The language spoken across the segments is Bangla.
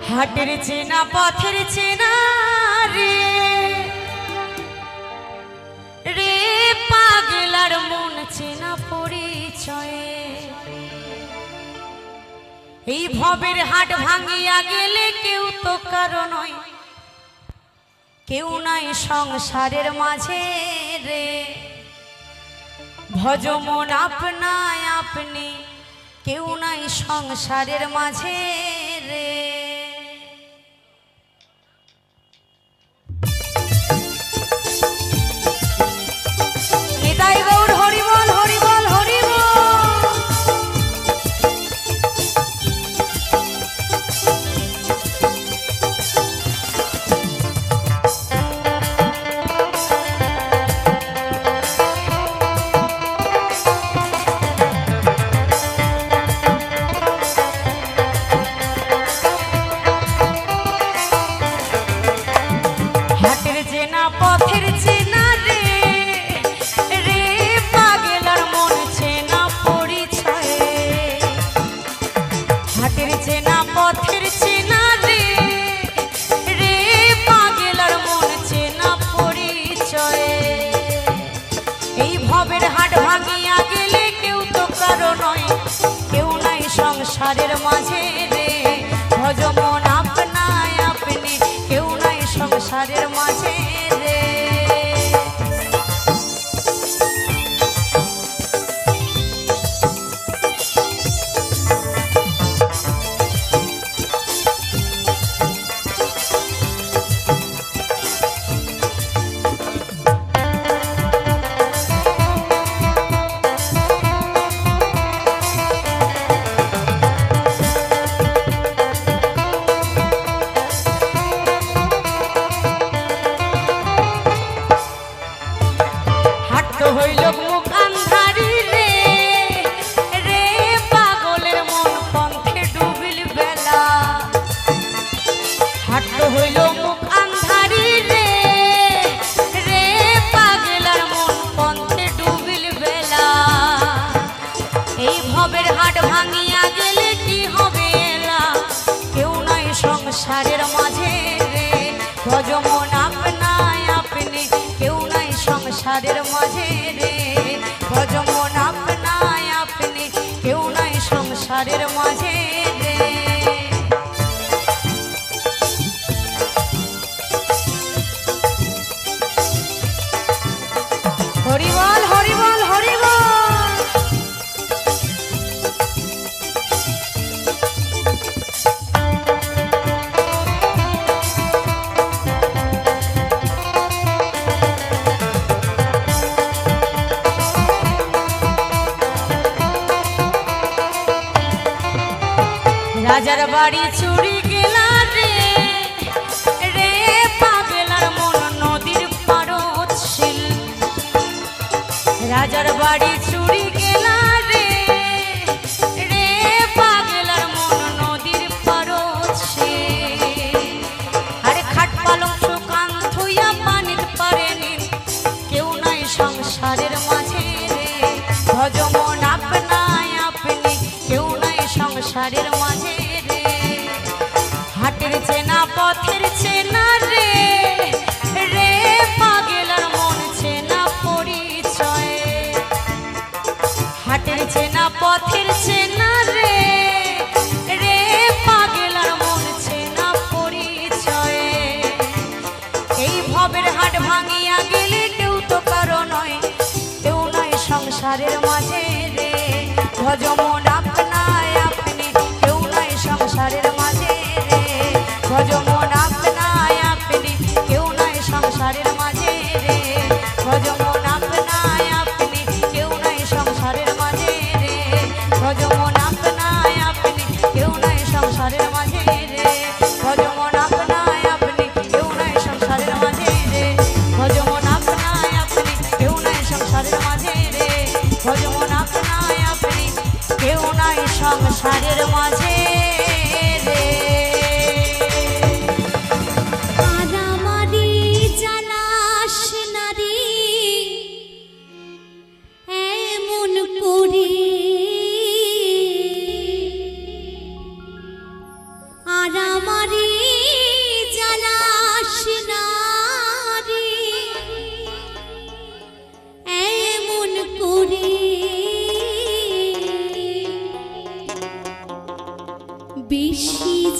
হাটের চেনা পথের চেনা রে রে পাগলার মন চেনা পরিচয়ে এই ভবের হাট ভাঙিয়া গেলে কেউ তো কারো নয়, কেউ নাই সংসারের মাঝে রে। ভজ মন আপনায় আপনি, কেউ নাই সংসারের মাঝে রে। নিতাই গৌর হরিবল হরিবল হরিবল। হাটের চেনা পথের চেনা রে রে পাগলার মন চেনা পরিচয়ে। হাটের চেনা পথের চেনা রে রে পাগলার মন চেনা পরিচয়ে এই ভবের হাট ভাঙিয়া গেলে কেউ তো কারো নয়, কেউ নাই সংসারের মাঝে রে। ভজ মন আপনায় আপনি, কেউ নাই সংসারের মাঝে রে। হইল মুখ আন্ধারি রে রে পাগলের মন পন্থে ডুবিল বেলা। হাট হইল মুখ আন্ধারি রে রে পাগলার মন পন্থে ডুবিল বেলা। এই ভবের হাট ভাঙিয়া গেলে কি হবে এলা, কেউ নাই সংসারের মাঝে রে। ভজ মন আপনায় আপনি, কেউ নাই সংসারের মাঝে রে। ভজ মন আপনায় আপনি, কেউ নাই সংসারের মাঝে রে। হরিবল হরিবল হরিবল। রাজার বাড়ি চুরি গেলা রে রে পাগলার মন নদীর পারত শিল। রাজার বাড়ি চুরি গেলা রে রে পাগলার মন নদীর পারত শিল। আরে খাট পালং শুকান থুইয়া পানির পারেনি, কেউ নাই সংসারের মাঝে রে। ভজ মন আপনায় আপনি, কেউ নাই সংসারের মাঝে রে। হাটের চেনা পথের চেনা রে রে পাগলার মন চেনা পরিচয়ে। হাটের চেনা পথের চেনা রে রে পাগলার মন চেনা পরিচয়ে এই ভবের হাট ভাঙিয়া গেলে কেউ তো কারো নয়, কেউ নয় সংসারের মাঝে রে। ভজ মন আপনায় আপনি, কেউ নাই সংসারের মাঝে রে। ভজ মন আপনায় আপনি, কেউ নাই সংসারের মাঝে রে। ভজ মন আপনায় আপনি, কেউ নাই সংসারের মাঝে রে। ভজ মন আপনায় আপনি, কেউ নাই সংসারের মাঝে রে। ভজ মন আপনায় আপনি, কেউ নাই সংসারের মাঝে রে। ভজ মন আপনায় আপনি, কেউ নাই সংসারের মাঝে রে। ভজ মন আপনায় আপনি, কেউ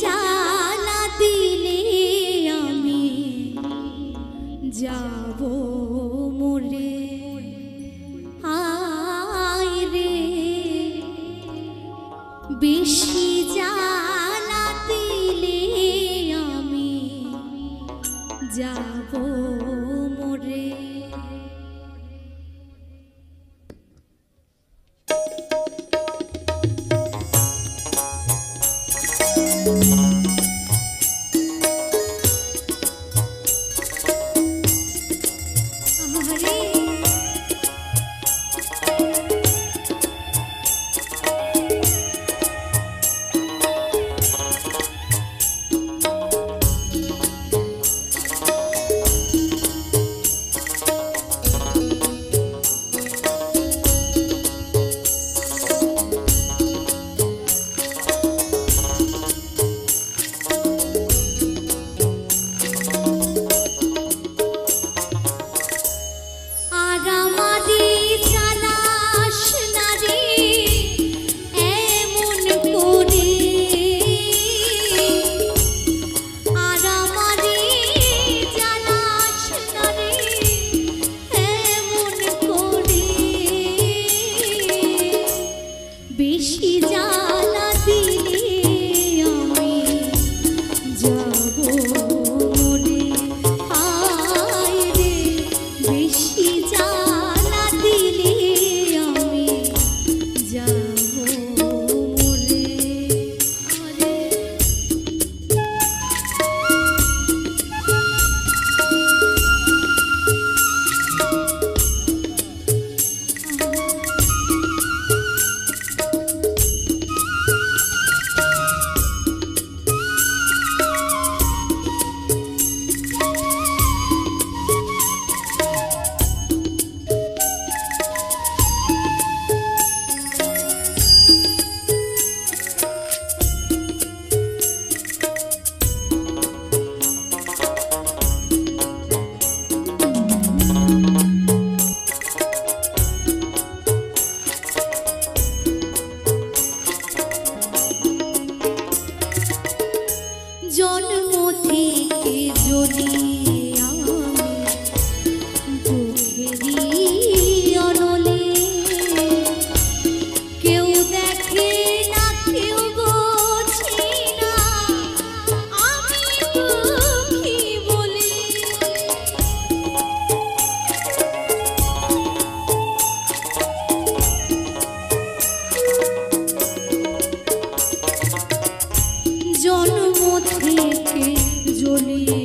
জ্বালা দিলে আমি যাব মরে, হায় রে বেশি জ্বালা দিলে আমি যাব মরে। জন্ম থেকে যদি জন্ম থেকে জ্বলিয়ে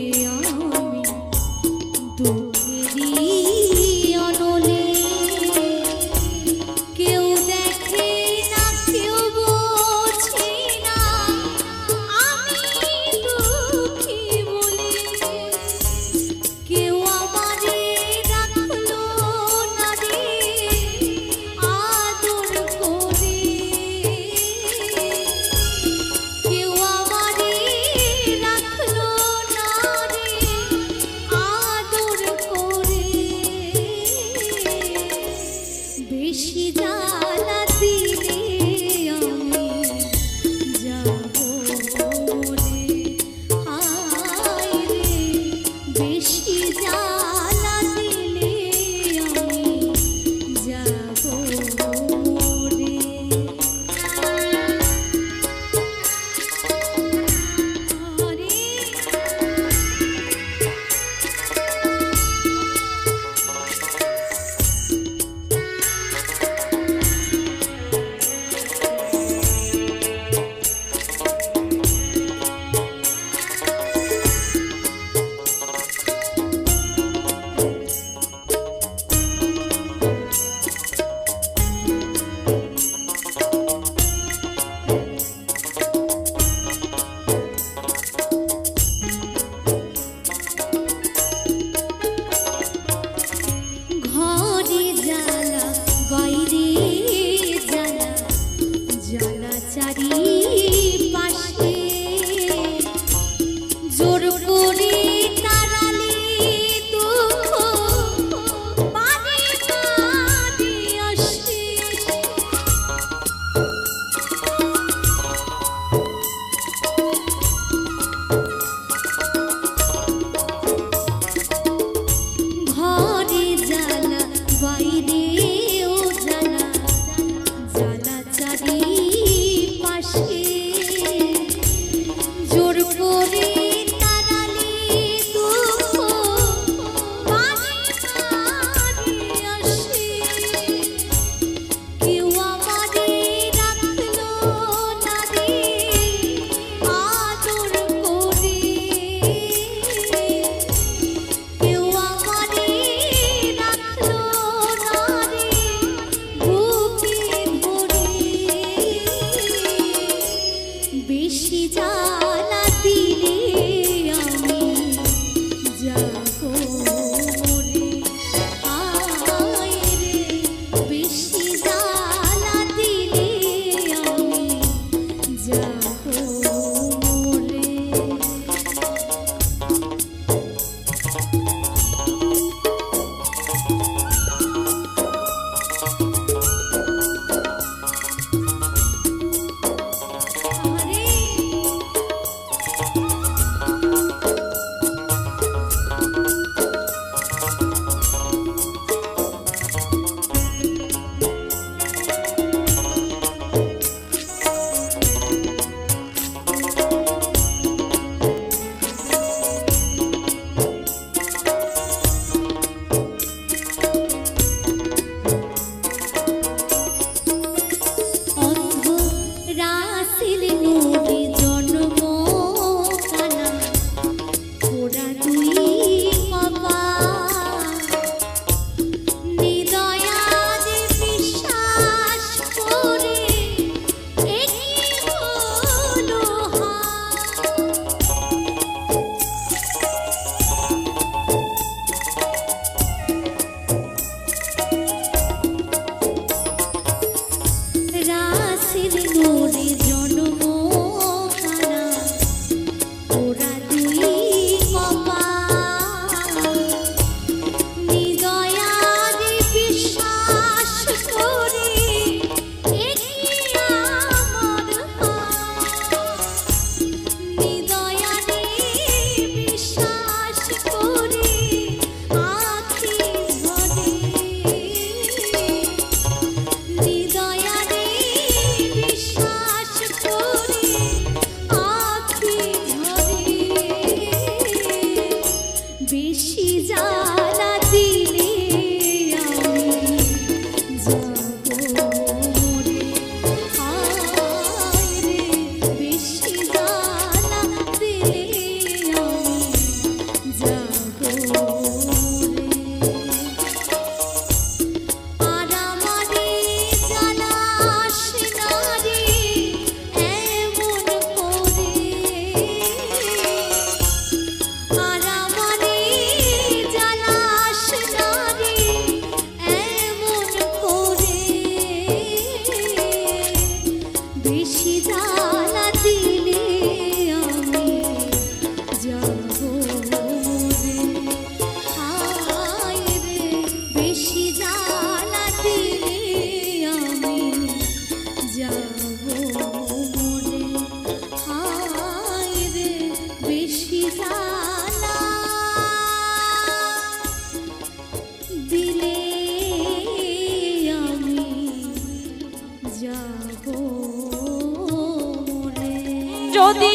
যদি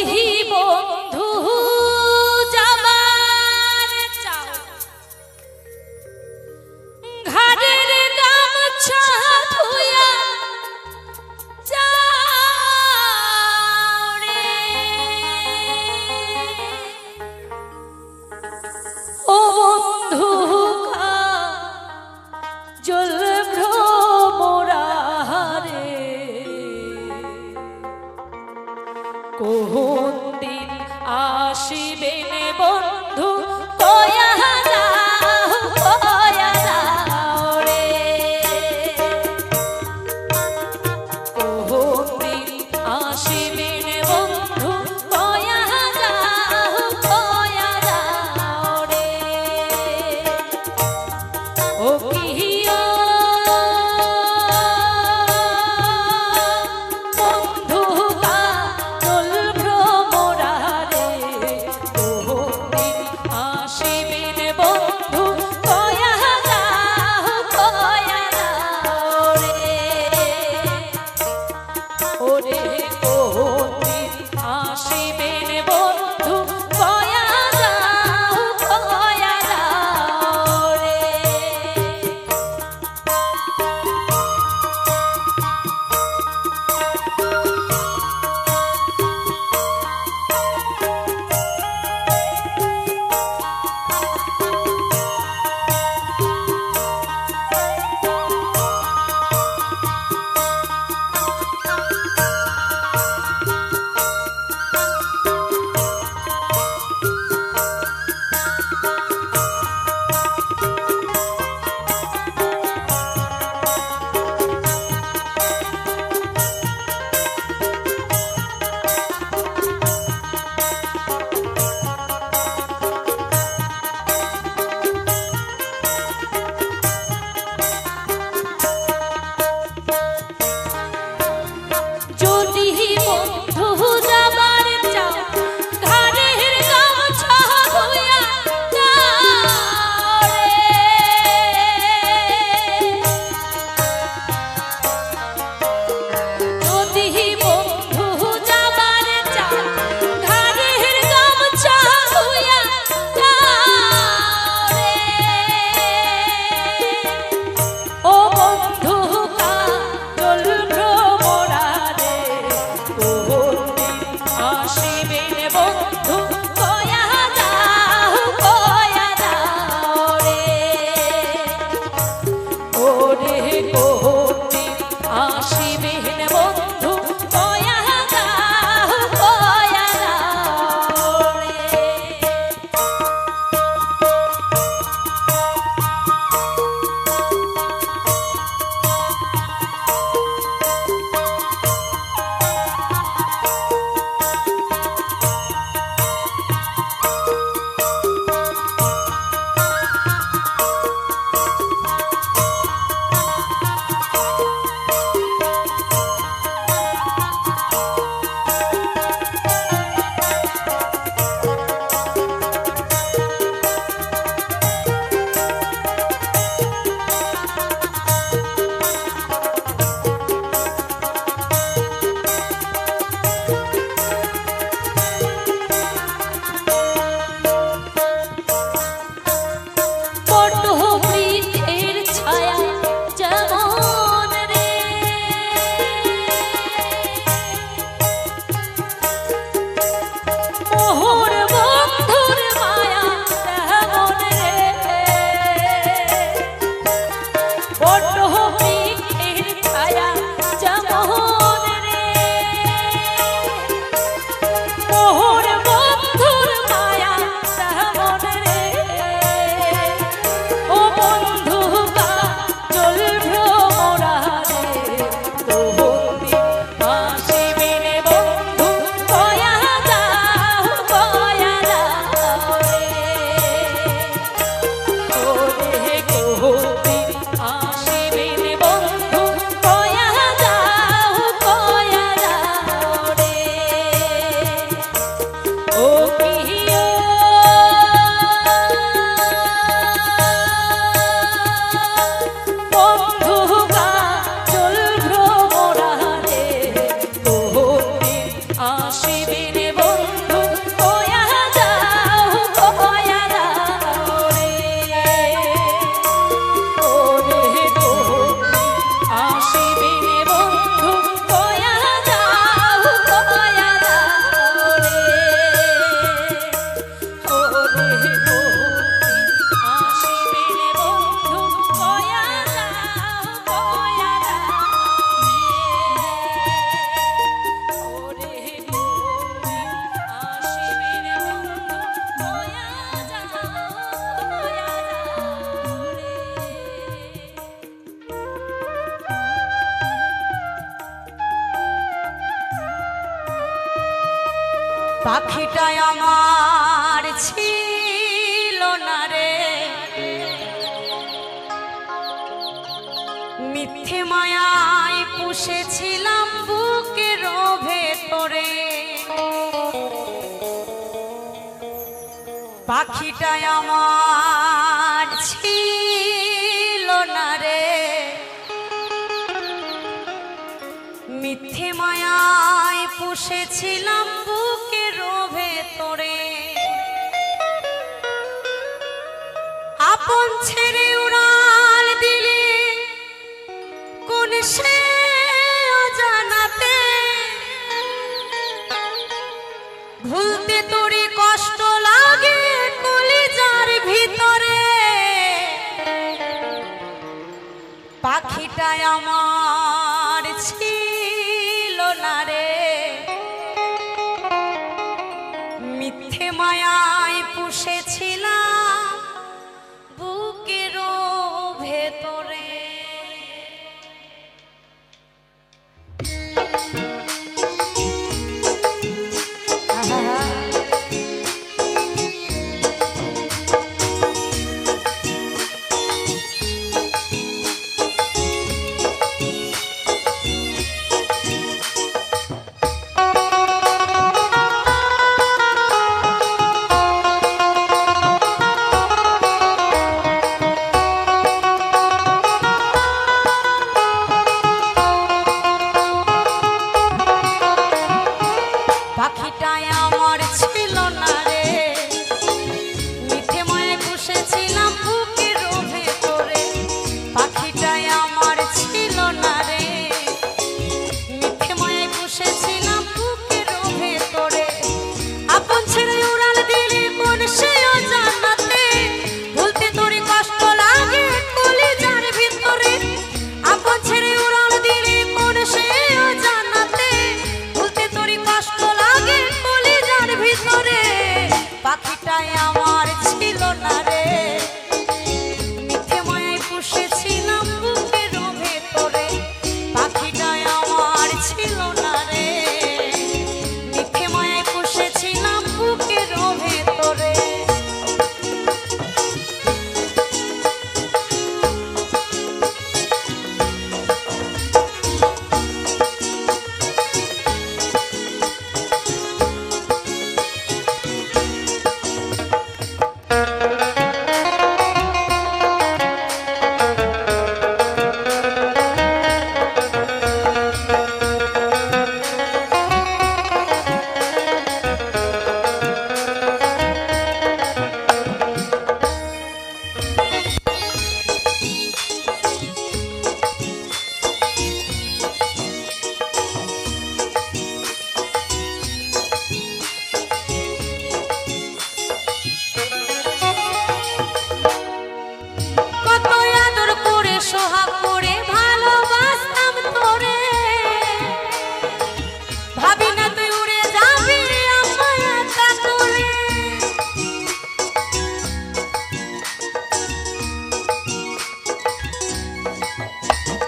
বন্ধু যাবার চাও ঘাড়ের গামছা ধুইয়া যাও রে ও বন্ধু জল ভ্রমরা রে কোন দিন আসিবেন বন্ধু কয়া যাও রে কোন দিন আসিবেন বন্ধু কয়া যাও রে ও কিয়া আসিবেন পাখিটা আমার ছিল না রে, মিথ্যে মায়ায় পুষেছিলাম বুকের ভেতরে। পাখিটা আমার ছিল না রে, মিথ্যে মায়ায় পুষেছিলাম বুকের ভেতরে। আপন ছেড়ে উড়াল দিলে কোন সে অজানাতে, ভুলতে তোরে কষ্ট লাগে কলিজার ভিতরে। পাখিটা আমার ছিল না রে, মিথ্যে মায়ায় পুষেছিলাম বুকের ভেতরে। পাখিটাই আমার ছিল না রে, মিথ্যে মায়ায় পুষেছিলাম বুকের ভেতরে। পাখিটাই আমার ছিল না রে, মিথ্যে মায়ায় পুষেছিলাম বুকের ভেতরে। আপন ছেড়ে উড়াল দিলে কোন সে অজানাতে, ভুলতে তোরে কষ্ট লাগে কলিজার ভিতরে। আপন ছেড়ে উড়াল দিলে কোন সে অজানাতে, ভুলতে তোরে কষ্ট লাগে কলিজার ভিতরে। পাখিটাই আমার ছিল না রে, মিথ্যে মায়ায় পুষেছিলাম বুকের ভেতরে। পাখিটাই আমার ছিল না রে, মিথ্যে মায়ায় পুষেছিলাম বুকের ভেতরে। কত আদর করে সোহাগ করে ভালোবাসতাম তোরে, ভাবি না তুই উড়ে যাবি আমায় একা করে।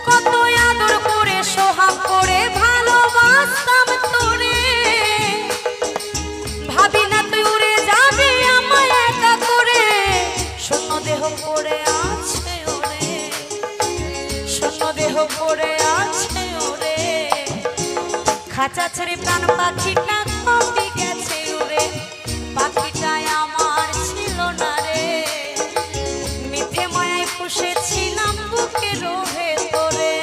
কত আদর করে সোহাগ করে ভালোবাসতাম তোরে, ভাবি না তুই উড়ে যাবি আমায় একা করে। শূন্য দেহ পড়ে আছে ওরে, শূন্য দেহ পড়ে আছে ওরে। খাঁচা ছেড়ে প্রাণ পাখিটা কবি গেছে উড়ে। পাখিটাই আমার ছিল না রে, মিথ্যে মায়ায় পুষেছিলাম বুকের ভেতরে।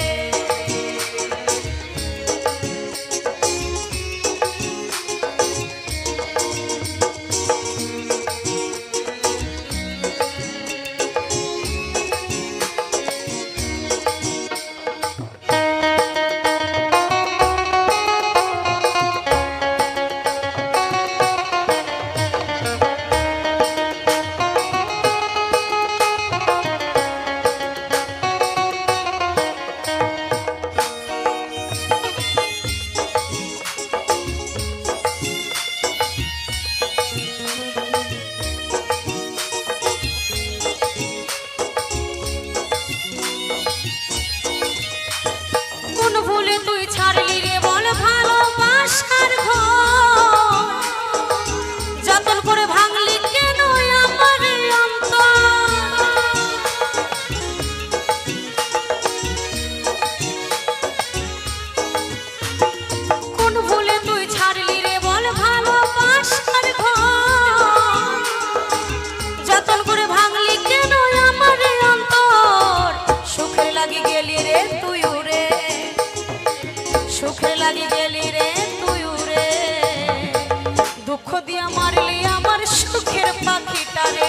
মারলি আমার সুখের পাখিটারে,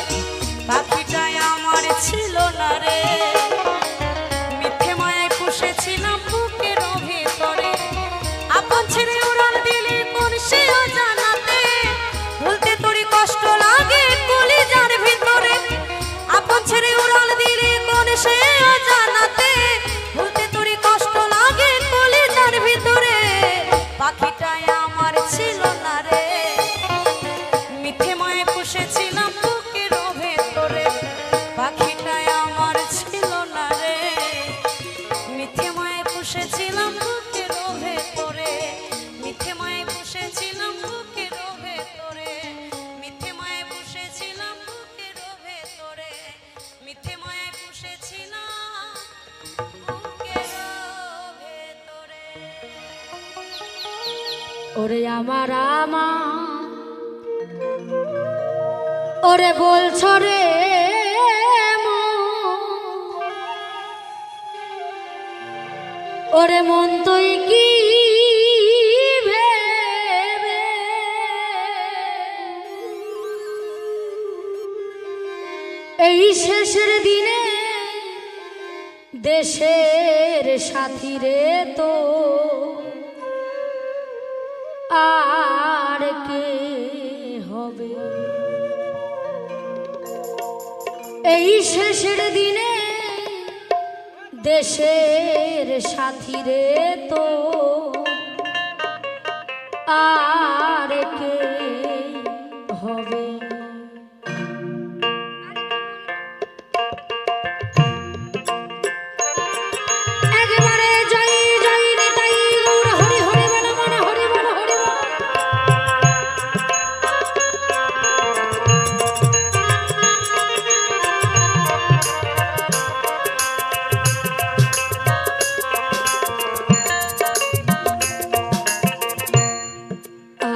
পাখিটাই আমার ছিল না রে। মিথ্যে মায়ায় পুষেছিলাম বুকের ভেতরে, আপন ছেড়ে উড়াল দিলি কোন সে অজানাতে। বলতে তোরই কষ্ট লাগে কলিজার ভিতরে, আপন ছেড়ে উড়াল দিলি কোন সে অজানাতে। বলতে তোরই কষ্ট লাগে কলিজার ভিতরে, পাখিটাই আমার ছিল না রে। মিথ্যে মায়ায় পুষেছিলাম বুকের ভেতরে, পাখিটাই আমার ছিল না রে। মিথ্যে মায়ায় পুষেছিলাম বুকের ভেতরে, মিথ্যে মায়ায় পুষেছিলাম বুকের ভেতরে, মিথ্যে মায়ায় পুষেছিলাম বুকের ভেতরে, মিথ্যে মায়ায় পুষেছিলাম বুকের ভেতরে। ওরে আমার ওরে বলছো রে ওরে মন তুই কি ভেবে এই শেষের দিনে দেশের সাথী রে তো আর কে হবে। এই শেষের দিনে দেশের সাথী রে তো আর কে হবে। একেবারে জয় জয় রে তাই গৌর হরি হরি বল মন হরি বল হরি বল।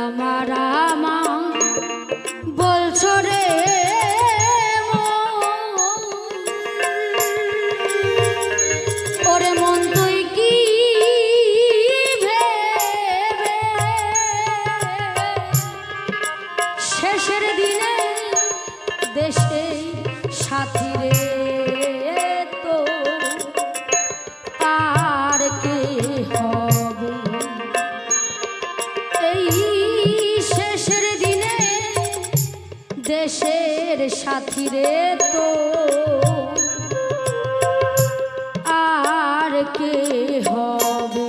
আমার বলছো রে ওরে মন তুই কি ভেবে শেষের দিনে দেশে সাথী রে তো আর কে হবে। এই শেষের দিনে দেশের সাথী রে তো আর কে হবে।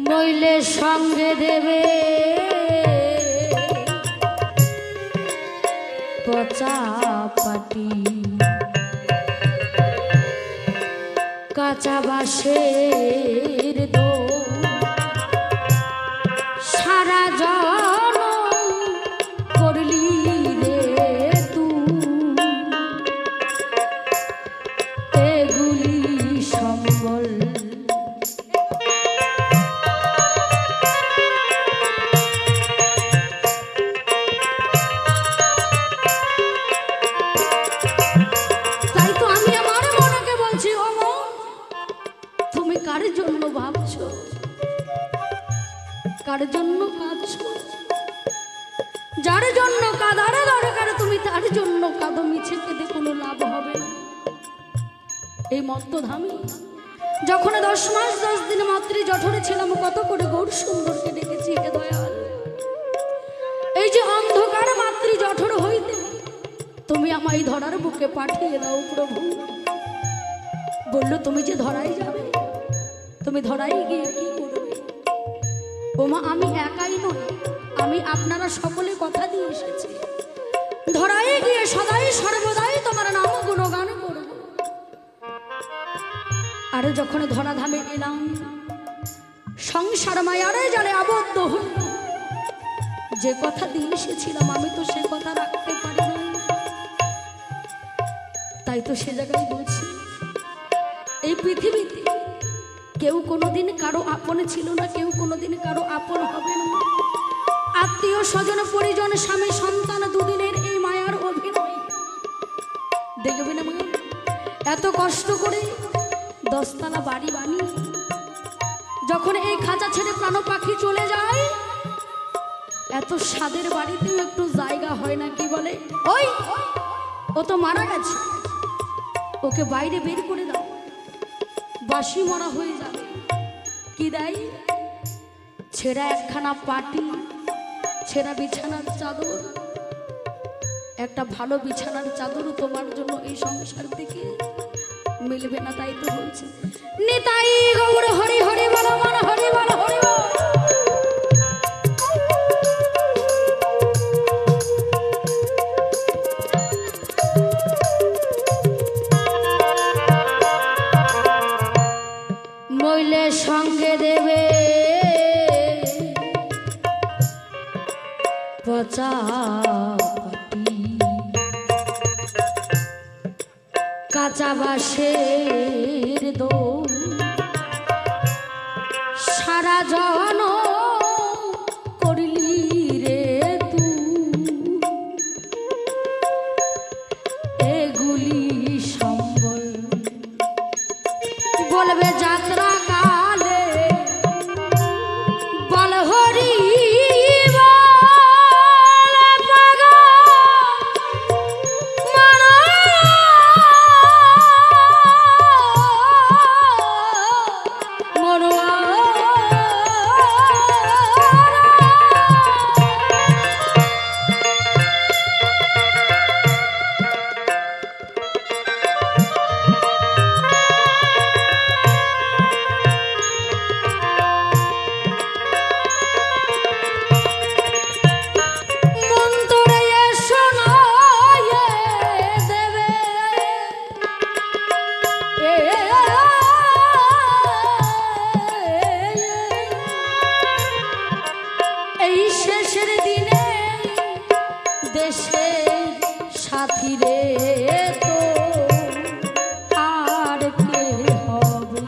নইলে সঙ্গে দেবে পচা পাটি, কাঁচা বাঁশের দোল সারা জন করলি রে তুই এগুলি সম্বল। কার জন্য ভাবছো, কার জন্য কাঁদছো, যার জন্য কাঁদার দরকার তুমি তার জন্য কাঁদো, মিছে কেঁদে কোনো লাভ হবে না। এই মত্তধামী যখন 10 মাস 10 দিন মাতৃ জঠরে ছিলাম, কত করে গৌর সুন্দরকে ডেকেছি হে দয়াল। এই যে অন্ধকার মাতৃ জঠর হইতে তুমি আমায় ধরার বুকে পাঠিয়ে দাও প্রভু। বলল তুমি যে ধরাই যাবে, তুমি ধরাই গিয়ে কি করবে? ওমা আমি একাই নই, আমি আপনারা সকলে কথা দিয়ে এসেছি, ধরাই গিয়ে সদাই সর্বদাই তোমার নাম গুণগান করব। আর যখন ধরাধামে এলাম, সংসার মায়ারে জানে আবদ্ধ হল, যে কথা দিয়ে এসেছিলাম আমি তো সে কথা রাখতে পারি না। তাই তো সে জায়গায় বলছি, এই পৃথিবীতে কেউ কোনোদিন কারো আপন ছিল না, কেউ কোনোদিন কারো আপন হবে না। আত্মীয় স্বজন পরিজন স্বামী সন্তান দুদিনের এই মায়ার অভিনয় দেখবে না। এত কষ্ট করে 10 তলা বাড়ি বানিয়ে যখন এই খাঁচা ছেড়ে প্রাণ পাখি চলে যায়, এত স্বাদের বাড়িতেও একটু জায়গা হয় না। কি বলে, ওই ও তো মারা গেছে, ওকে বাইরে বের করে দাও, বাসি মরা হয়ে যাবে। কি দেয়? ছেঁড়া একখানা পাটি, ছেঁড়া বিছানার চাদর। একটা ভালো বিছানার চাদরও তোমার জন্য এই সংসার থেকে মিলবে না। তাই তো বলছে, নিতাই গৌর হরি হরি বল, মন হরি বল, হরি বল। মইলে সঙ্গে দেবে পচা পাটি, কাঁচা বাঁশের দোল, সারা জন করলি রে তুই, এগুলি সম্বল বলবে যাত্রা কালে, বল হরি সাথী রে তো আর কে হবে,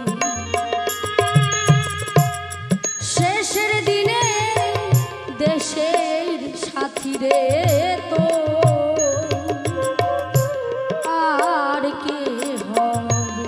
শেষের দিনে দেশের সাথী রে তো আর কে হবে।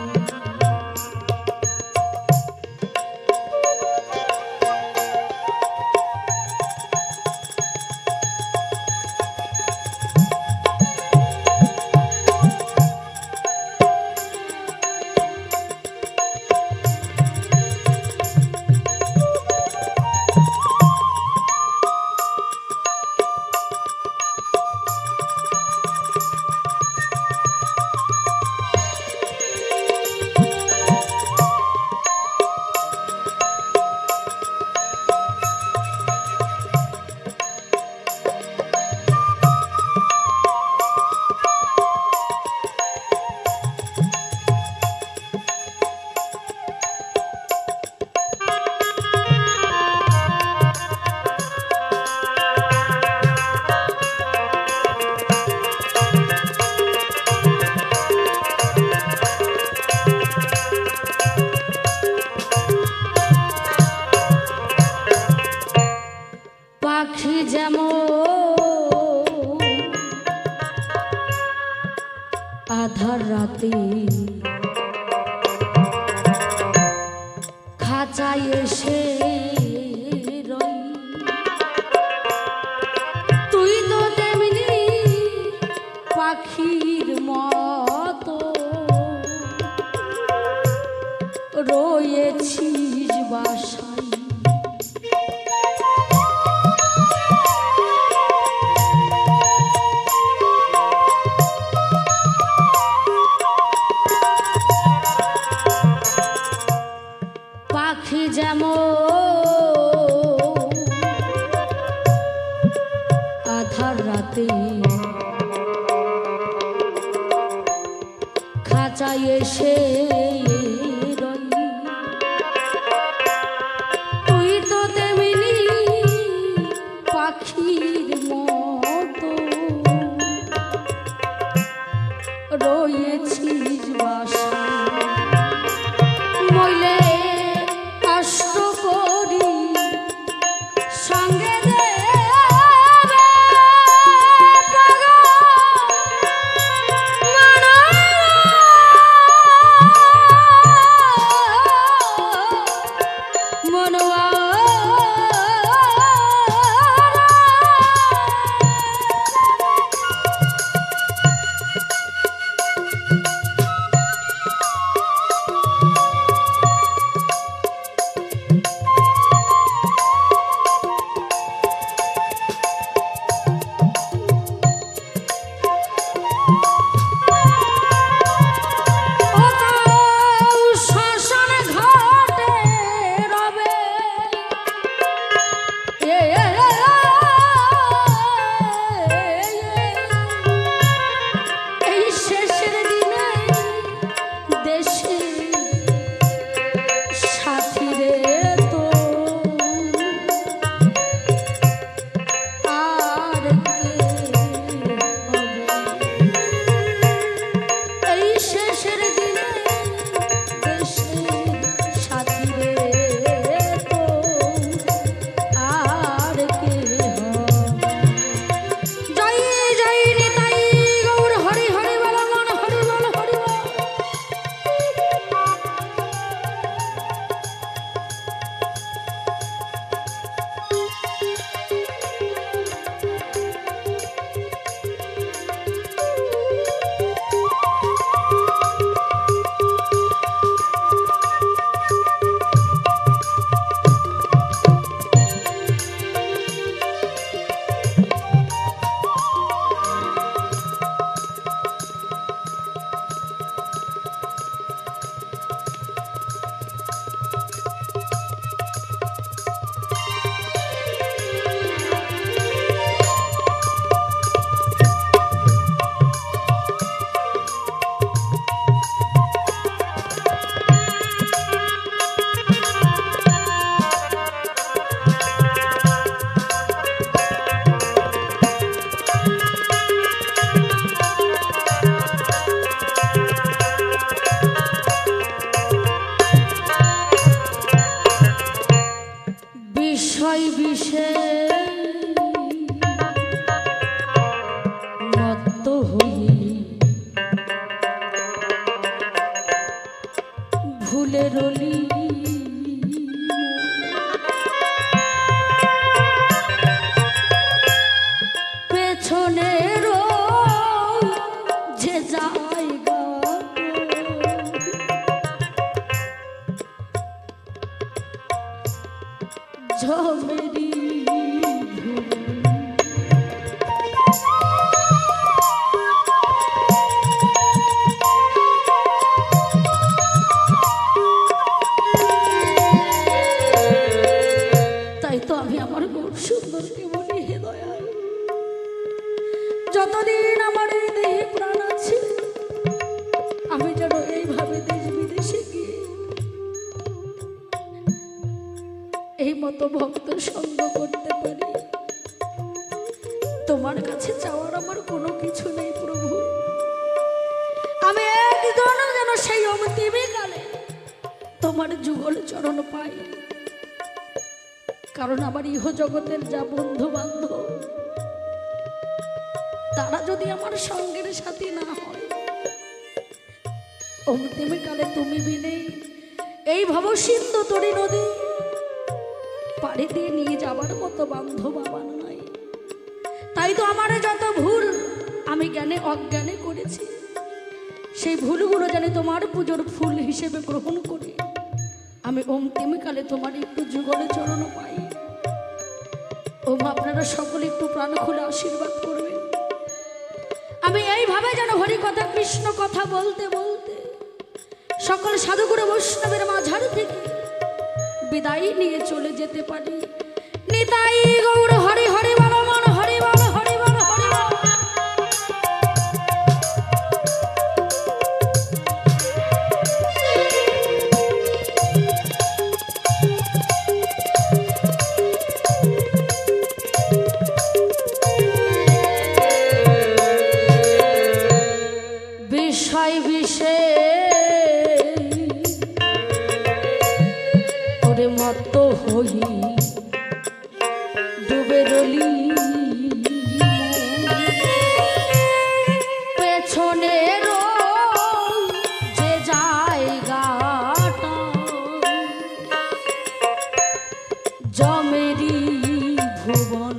পাখি যেমন আধার রাতে খাঁচায় এসে রই, তুই তো তেমনি পাখির মতো রয়েছিস বাসায়। আধার রাতে খাঁচায় এসে রই, তুই তো তেমনি পাখির মতো রয়েছিস বাসায়, মইলে কষ্ট করি সঙ্গে যতদিন আমার এই দেহে প্রাণ আছে আমি যেন এইভাবে দেশ বিদেশে গিয়ে এই মতো ভক্ত সঙ্গ করতে পারি। তোমার কাছে চাওয়ার আমার কোনো কিছু নেই প্রভু, আমি একজন যেন সেই অন্তিম কালে তোমার যুগল চরণ পাই। কারণ আমার ইহ জগতের যা বন্ধু বান্ধব তারা যদি আমার সঙ্গের সাথী না হয়, অন্তিম কালে তুমি বিনে এই ভবসিন্ধু তরি নদী পাড়ি দিয়ে নিয়ে যাবার মতো বান্ধব আমার নাই। তাই তো আমার যত ভুল আমি জ্ঞানে অজ্ঞানে করেছি, সেই ভুলগুলো জানি তোমার পুজোর ফুল হিসেবে গ্রহণ করি আমি অন্তিম কালে তোমার একটু যুগলে চরণ পাই। ওম আপনারা সকলে একটু প্রাণ খুলে আশীর্বাদ করবেন। আমি এইভাবে যেন হরি কথা কৃষ্ণ কথা বলতে বলতে সকল সাধুগুরু বৈষ্ণবের মাঝার থেকে বিদায় নিয়ে চলে যেতে পারি। নিতাই গৌর হরি হরি বল মন হরি বল হরি বল হরি বল। বিষয় বিষে ওরে মত হই ডুবে রলি পেছনের যে জায়গাটা জমেরি ভুবন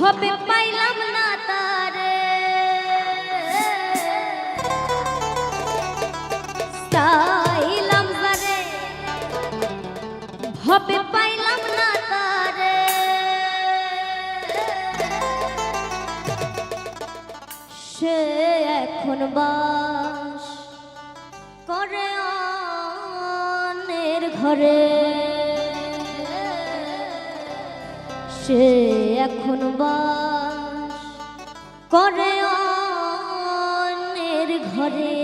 হবে পাইলাম না তারে চাইলাম তারে হবে পাইলাম না তারে সে এখন বাস করে অন্যের ঘরে সে এখন বাস করে অন্যের ঘরে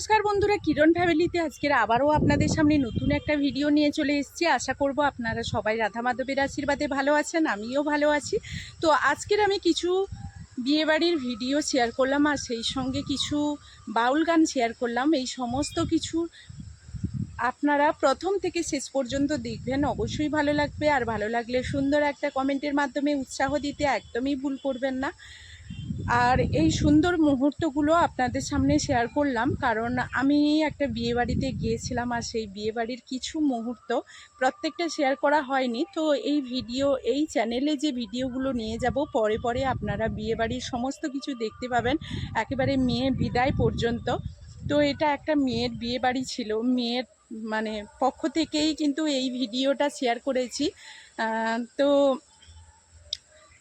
নমস্কার বন্ধুরা, কিরণ ফ্যামিলিতে আজকের আবারও আপনাদের সামনে নতুন একটা ভিডিও নিয়ে চলে এসেছি। আশা করব আপনারা সবাই রাধা মাধবের আশীর্বাদে ভালো আছেন, আমিও ভালো আছি। তো আজকের আমি কিছু বিয়েবাড়ির ভিডিও শেয়ার করলাম আর সেই সঙ্গে কিছু বাউল গান শেয়ার করলাম। এই সমস্ত কিছু আপনারা প্রথম থেকে শেষ পর্যন্ত দেখবেন, অবশ্যই ভালো লাগবে। আর ভালো লাগলে সুন্দর একটা কমেন্টের মাধ্যমে উৎসাহ দিতে একদমই ভুল করবেন না। আর এই সুন্দর মুহূর্তগুলো আপনাদের সামনে শেয়ার করলাম কারণ আমি একটা বিয়েবাড়িতে গিয়েছিলাম আর সেই বিয়েবাড়ির কিছু মুহূর্ত প্রত্যেকটা শেয়ার করা হয়নি। তো এই চ্যানেলে যে ভিডিওগুলো নিয়ে যাব পরে পরে আপনারা বিয়েবাড়ির সমস্ত কিছু দেখতে পাবেন, একেবারে মেয়ে বিদায় পর্যন্ত। তো এটা একটা মেয়ের বিয়েবাড়ি ছিল, মেয়ের মানে পক্ষ থেকেই কিন্তু এই ভিডিওটা শেয়ার করেছি। তো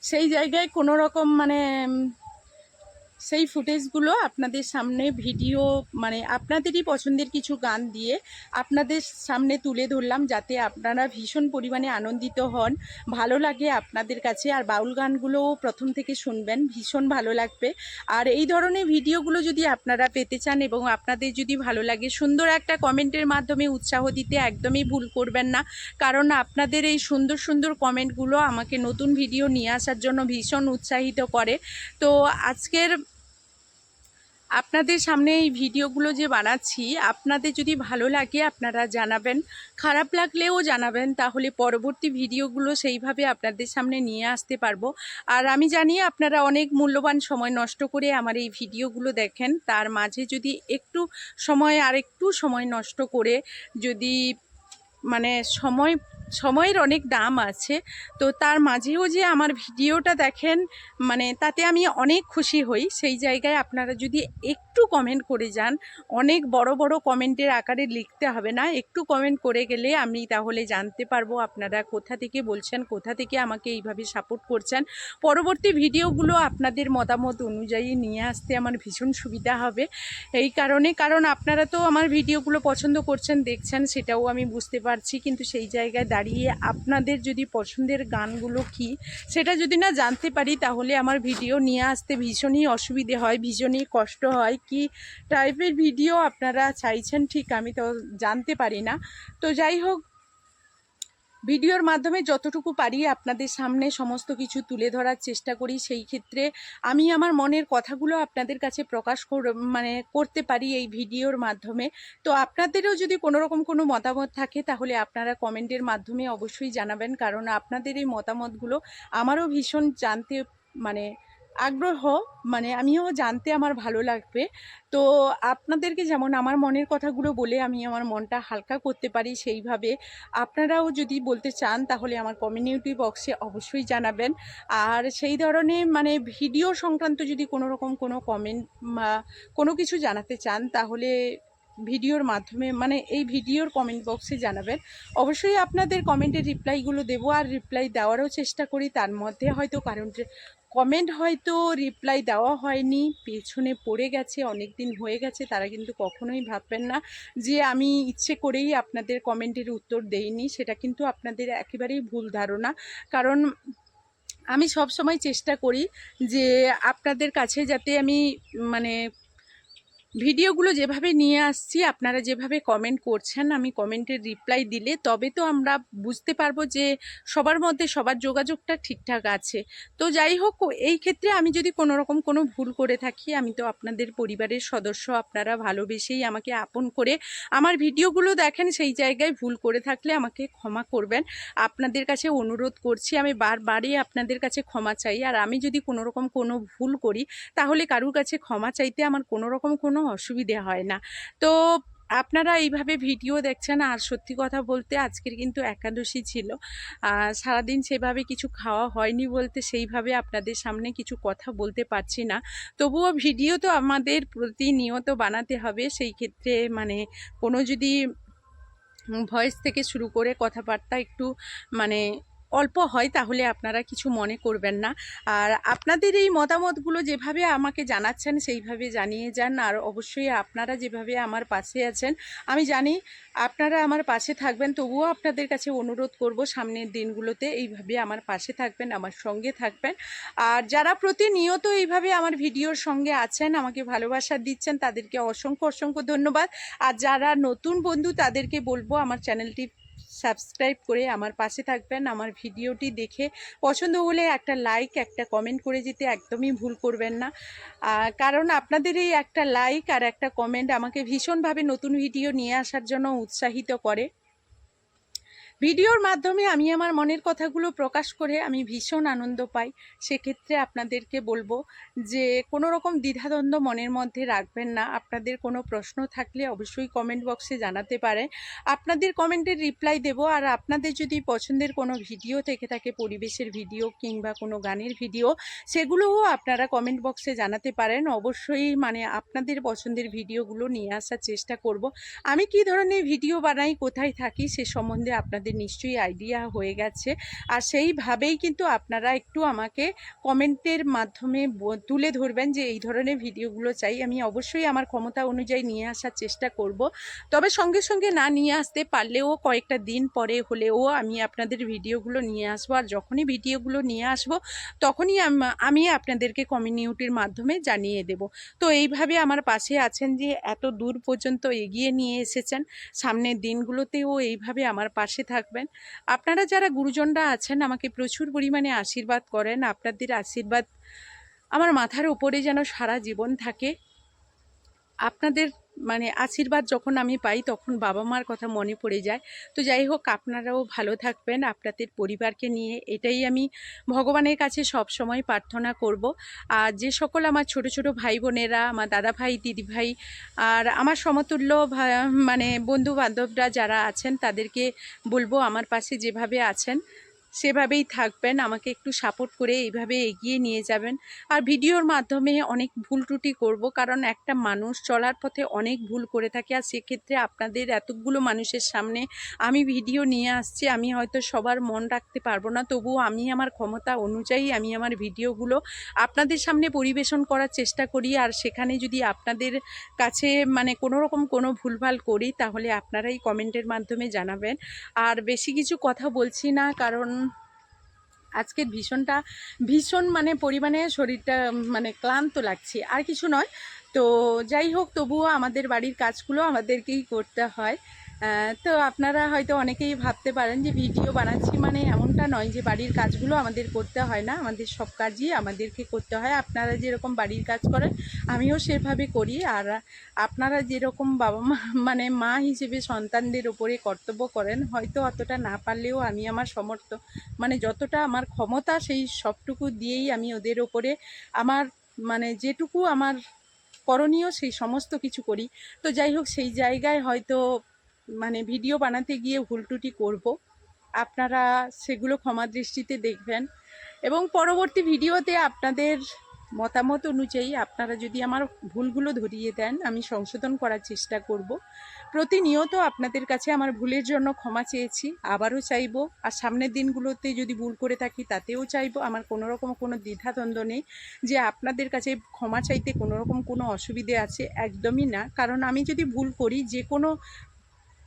সেই জায়গায় কোনো রকম সেই ফুটেজগুলো আপনাদের সামনে ভিডিও আপনাদেরই পছন্দের কিছু গান দিয়ে আপনাদের সামনে তুলে ধরলাম, যাতে আপনারা ভীষণ পরিমাণে আনন্দিত হন, ভালো লাগে আপনাদের কাছে। আর বাউল গানগুলোও প্রথম থেকে শুনবেন, ভীষণ ভালো লাগবে। আর এই ধরনের ভিডিওগুলো যদি আপনারা পেতে চান এবং আপনাদের যদি ভালো লাগে, সুন্দর একটা কমেন্টের মাধ্যমে উৎসাহ দিতে একদমই ভুল করবেন না, কারণ আপনাদের এই সুন্দর সুন্দর কমেন্টগুলো আমাকে নতুন ভিডিও নিয়ে আসার জন্য ভীষণ উৎসাহিত করে। তো আজকের আপনাদের সামনে এই ভিডিওগুলো যে বানাচ্ছি, আপনাদের যদি ভালো লাগে আপনারা জানাবেন, খারাপ লাগলেও জানাবেন, তাহলে পরবর্তী ভিডিওগুলো সেইভাবে আপনাদের সামনে নিয়ে আসতে পারবো। আর আমি জানি আপনারা অনেক মূল্যবান সময় নষ্ট করে আমার এই ভিডিওগুলো দেখেন, তার মাঝে যদি একটু সময় নষ্ট করে যদি সময়ের অনেক দাম আছে, তো তার মাঝেও যে আমার ভিডিওটা দেখেন তাতে আমি অনেক খুশি হই। সেই জায়গায় আপনারা যদি একটু কমেন্ট করে যান, অনেক বড় বড় কমেন্টের আকারে লিখতে হবে না, একটু কমেন্ট করে গেলে আমি তাহলে জানতে পারবো আপনারা কোথা থেকে বলছেন, কোথা থেকে আমাকে এইভাবে সাপোর্ট করছেন। পরবর্তী ভিডিওগুলো আপনাদের মতামত অনুযায়ী নিয়ে আসতে আমার ভীষণ সুবিধা হবে। এই কারণ আপনারা তো আমার ভিডিওগুলো পছন্দ করছেন, দেখছেন, সেটাও আমি বুঝতে পারছি, কিন্তু সেই জায়গায় দাঁড়িয়ে আপনাদের যদি পছন্দের গানগুলো কি সেটা যদি না জানতে পারি, তাহলে আমার ভিডিও নিয়ে আসতে ভীষণই অসুবিধে হয়, ভীষণই কষ্ট হয়। কি টাইপের ভিডিও আপনারা চাইছেন ঠিক আমি তো জানতে পারি না। তো যাই হোক, ভিডিওর মাধ্যমে যতটুকু পারি আপনাদের সামনে সমস্ত কিছু তুলে ধরার চেষ্টা করি। সেই ক্ষেত্রে আমি আমার মনের কথাগুলো আপনাদের কাছে প্রকাশ করতে পারি এই ভিডিওর মাধ্যমে। তো আপনাদেরও যদি কোনো রকম কোনো মতামত থাকে তাহলে আপনারা কমেন্টের মাধ্যমে অবশ্যই জানাবেন, কারণ আপনাদের এই মতামতগুলো আমারও ভীষণ জানতে আগ্রহ, আমিও জানতে আমার ভালো লাগবে। তো আপনাদেরকে যেমন আমার মনের কথাগুলো বলে আমি আমার মনটা হালকা করতে পারি, সেইভাবে আপনারাও যদি বলতে চান তাহলে আমার কমিউনিটি বক্সে অবশ্যই জানাবেন। আর সেই ধরনের ভিডিও সংক্রান্ত যদি কোনো রকম কোনো কমেন্ট বা কোনো কিছু জানাতে চান, তাহলে ভিডিওর মাধ্যমে এই ভিডিওর কমেন্ট বক্সে জানাবেন। অবশ্যই আপনাদের কমেন্টের রিপ্লাইগুলো দেবো, আর রিপ্লাই দেওয়ারও চেষ্টা করি। তার মধ্যে হয়তো কমেন্ট হয়তো রিপ্লাই দেওয়া হয়নি, পেছনে পড়ে গেছে, অনেক দিন হয়ে গেছে, তারা কিন্তু কখনোই ভাববেন না যে আমি ইচ্ছে করেই আপনাদের কমেন্টের উত্তর দেইনি। সেটা কিন্তু আপনাদের একেবারেই ভুল ধারণা, কারণ আমি সব সময় চেষ্টা করি যে আপনাদের কাছে যাতে আমি ভিডিওগুলো যেভাবে নিয়ে আসছি, আপনারা যেভাবে কমেন্ট করছেন, আমি কমেন্টের রিপ্লাই দিলে তবে তো আমরা বুঝতে পারবো যে সবার মধ্যে সবার যোগাযোগটা ঠিকঠাক আছে। তো যাই হোক, এই ক্ষেত্রে আমি যদি কোনো রকম কোনো ভুল করে থাকি, আমি তো আপনাদের পরিবারের সদস্য, আপনারা ভালোবেসেই আমাকে আপন করে আমার ভিডিওগুলো দেখেন, সেই জায়গায় ভুল করে থাকলে আমাকে ক্ষমা করবেন, আপনাদের কাছে অনুরোধ করছি। আমি বারবারই আপনাদের কাছে ক্ষমা চাই। আর আমি যদি কোনো রকম কোনো ভুল করি তাহলে কারুর কাছে ক্ষমা চাইতে আমার কোনো রকম কোনো অসুবিধে হয় না। তো আপনারা এইভাবে ভিডিও দেখছেন। আর সত্যি কথা বলতে আজকের কিন্তু একাদশী ছিল, সারাদিন সেভাবে কিছু খাওয়া হয়নি বলতে সেইভাবে আপনাদের সামনে কিছু কথা বলতে পারছি না। তবুও ভিডিও তো আমাদের প্রতিনিয়ত বানাতে হবে। সেই ক্ষেত্রে কোনো যদি ভয়েস থেকে শুরু করে কথাবার্তা একটু অল্প হয় তাহলে আপনারা কিছু মনে করবেন না। আর আপনাদের এই মতামতগুলো যেভাবে আমাকে জানাচ্ছেন সেইভাবে জানিয়ে যান। আর অবশ্যই আপনারা যেভাবে আমার পাশে আছেন, আমি জানি আপনারা আমার পাশে থাকবেন। তবুও আপনাদের কাছে অনুরোধ করব সামনের দিনগুলোতে এইভাবে আমার পাশে থাকবেন, আমার সঙ্গে থাকবেন। আর যারা প্রতিনিয়ত এইভাবে আমার ভিডিওর সঙ্গে আছেন, আমাকে ভালোবাসা দিচ্ছেন, তাদেরকে অসংখ্য অসংখ্য ধন্যবাদ। আর যারা নতুন বন্ধু তাদেরকে বলবো আমার চ্যানেলটি সাবস্ক্রাইব করে আমার পাশে থাকবেন। আমার ভিডিওটি দেখে পছন্দ হলে একটা লাইক, একটা কমেন্ট করে যেতে একদমই ভুল করবেন না। কারণ আপনাদের এই একটা লাইক আর একটা কমেন্ট আমাকে ভীষণভাবে নতুন ভিডিও নিয়ে আসার জন্য উৎসাহিত করে। ভিডিওর মাধ্যমে আমি আমার মনের কথাগুলো প্রকাশ করে আমি ভীষণ আনন্দ পাই। সেক্ষেত্রে আপনাদেরকে বলবো যে কোনো রকম দ্বিধাদ্বন্দ্ব মনের মধ্যে রাখবেন না। আপনাদের কোনো প্রশ্ন থাকলে অবশ্যই কমেন্ট বক্সে জানাতে পারেন, আপনাদের কমেন্টের রিপ্লাই দেব। আর আপনাদের যদি পছন্দের কোনো ভিডিও থেকে থাকে, পরিবেশের ভিডিও কিংবা কোনো গানের ভিডিও, সেগুলোও আপনারা কমেন্ট বক্সে জানাতে পারেন। অবশ্যই মানে আপনাদের পছন্দের ভিডিওগুলো নিয়ে আসার চেষ্টা করব। আমি কি ধরনের ভিডিও বানাই, কোথায় থাকি, সে সম্বন্ধে আপনাদের নিশ্চয়ই আইডিয়া হয়ে গেছে। আর সেইভাবেই কিন্তু আপনারা একটু আমাকে কমেন্টের মাধ্যমে তুলে ধরবেন যে এই ধরনের ভিডিওগুলো চাই। আমি অবশ্যই আমার ক্ষমতা অনুযায়ী নিয়ে আসার চেষ্টা করব। তবে সঙ্গে সঙ্গে না নিয়ে আসতে পারলেও কয়েকটা দিন পরে হলেও আমি আপনাদের ভিডিওগুলো নিয়ে আসবো। আর যখনই ভিডিওগুলো নিয়ে আসবো তখনই আমি আপনাদেরকে কমিউনিটির মাধ্যমে জানিয়ে দেব। তো এইভাবে আমার পাশে আছেন, যে এত দূর পর্যন্ত এগিয়ে নিয়ে এসেছেন, সামনের দিনগুলোতেও এইভাবে আমার পাশে থাকবেন। আপনারা যারা গুরুজনরা আছেন আমাকে প্রচুর পরিমাণে আশীর্বাদ করেন। আপনাদের আশীর্বাদ আমার মাথার উপরে যেন সারা জীবন থাকে। আপনাদের মানে আশীর্বাদ যখন আমি পাই তখন বাবা মার কথা মনে পড়ে যায়। তো যাই হোক, আপনারাও ভালো থাকবেন আপনাদের পরিবারকে নিয়ে, এটাই আমি ভগবানের কাছে সব সময় প্রার্থনা করব। আর যে সকল আমার ছোট ছোট ভাই বোনেরা, আমার দাদা ভাই, দিদি ভাই আর আমার সমতুল্য মানে বন্ধু বান্ধবরা যারা আছেন, তাদেরকে বলবো আমার পাশে যেভাবে আছেন সেভাবেই থাকবেন, আমাকে একটু সাপোর্ট করে এইভাবে এগিয়ে নিয়ে যাবেন। আর ভিডিওর মাধ্যমে অনেক ভুল ত্রুটি করব, কারণ একটা মানুষ চলার পথে অনেক ভুল করে থাকে। আর সেক্ষেত্রে আপনাদের এতগুলো মানুষের সামনে আমি ভিডিও নিয়ে আসছি, আমি হয়তো সবার মন রাখতে পারবো না, তবুও আমি আমার ক্ষমতা অনুযায়ী আমি আমার ভিডিওগুলো আপনাদের সামনে পরিবেশন করার চেষ্টা করি। আর সেখানে যদি আপনাদের কাছে মানে কোনো রকম কোনো ভুলভাল করি তাহলে আপনারাই কমেন্টের মাধ্যমে জানাবেন। আর বেশি কিছু কথা বলছি না, কারণ আজকের ভীষণ মানে পরিমাণে শরীরটা মানে ক্লান্ত লাগছে, আর কিছু নয়। তো যাই হোক, তবুও আমাদের বাড়ির কাজগুলো আমাদেরকেই করতে হয়। তো আপনারা হয়তো অনেকেই ভাবতে পারেন যে ভিডিও বানাচ্ছি মানে এমনটা নয় যে বাড়ির কাজগুলো আমাদের করতে হয় না, আমাদের সব কাজই আমাদেরকে করতে হয়। আপনারা যেরকম বাড়ির কাজ করেন আমিও সেভাবে করি। আর আপনারা যেরকম বাবা মা মানে মা হিসেবে সন্তানদের উপরে কর্তব্য করেন, হয়তো অতটা না পারলেও আমি আমার মানে যতটা আমার ক্ষমতা সেই সবটুকু দিয়েই আমি ওদের ওপরে আমার মানে যেটুকু আমার করণীয় সেই সমস্ত কিছু করি। তো যাই হোক, সেই জায়গায় হয়তো মানে ভিডিও বানাতে গিয়ে ভুল ত্রুটি করব, আপনারা সেগুলো ক্ষমা দৃষ্টিতে দেখবেন। এবং পরবর্তী ভিডিওতে আপনাদের মতামত অনুযায়ী আপনারা যদি আমার ভুলগুলো ধরিয়ে দেন, আমি সংশোধন করার চেষ্টা করব। প্রতিনিয়ত আপনাদের কাছে আমার ভুলের জন্য ক্ষমা চেয়েছি, আবারও চাইবো। আর সামনের দিনগুলোতে যদি ভুল করে থাকি তাতেও চাইবো। আমার কোনো রকম কোনো দ্বিধাদ্বন্দ্ব নেই যে আপনাদের কাছে ক্ষমা চাইতে কোনো রকম কোনো অসুবিধে আছে, একদমই না। কারণ আমি যদি ভুল করি যে কোনো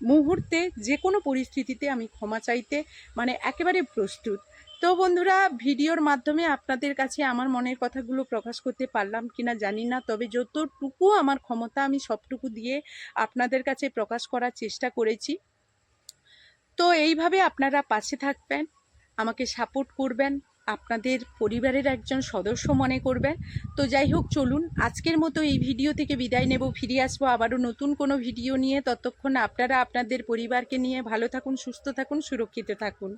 মুহূর্তে যে কোনো পরিস্থিতিতে আমি ক্ষমা চাইতে মানে একেবারে প্রস্তুত। তো বন্ধুরা, ভিডিওর মাধ্যমে আপনাদের কাছে আমার মনের কথাগুলো প্রকাশ করতে পারলাম কিনা জানি না, তবে যতটুকু আমার ক্ষমতা আমি সবটুকু দিয়ে আপনাদের কাছে প্রকাশ করার চেষ্টা করেছি। তো এইভাবে আপনারা পাশে থাকবেন, আমাকে সাপোর্ট করবেন, আপনাদের পরিবারের একজন সদস্য মনে করবেন। তো যাই হোক, চলুন আজকের মতো এই ভিডিও থেকে বিদায় নেব। ফিরে আসবো আবারও নতুন কোনো ভিডিও নিয়ে। ততক্ষণ আপনারা আপনাদের পরিবারকে নিয়ে ভালো থাকুন, সুস্থ থাকুন, সুরক্ষিত থাকুন।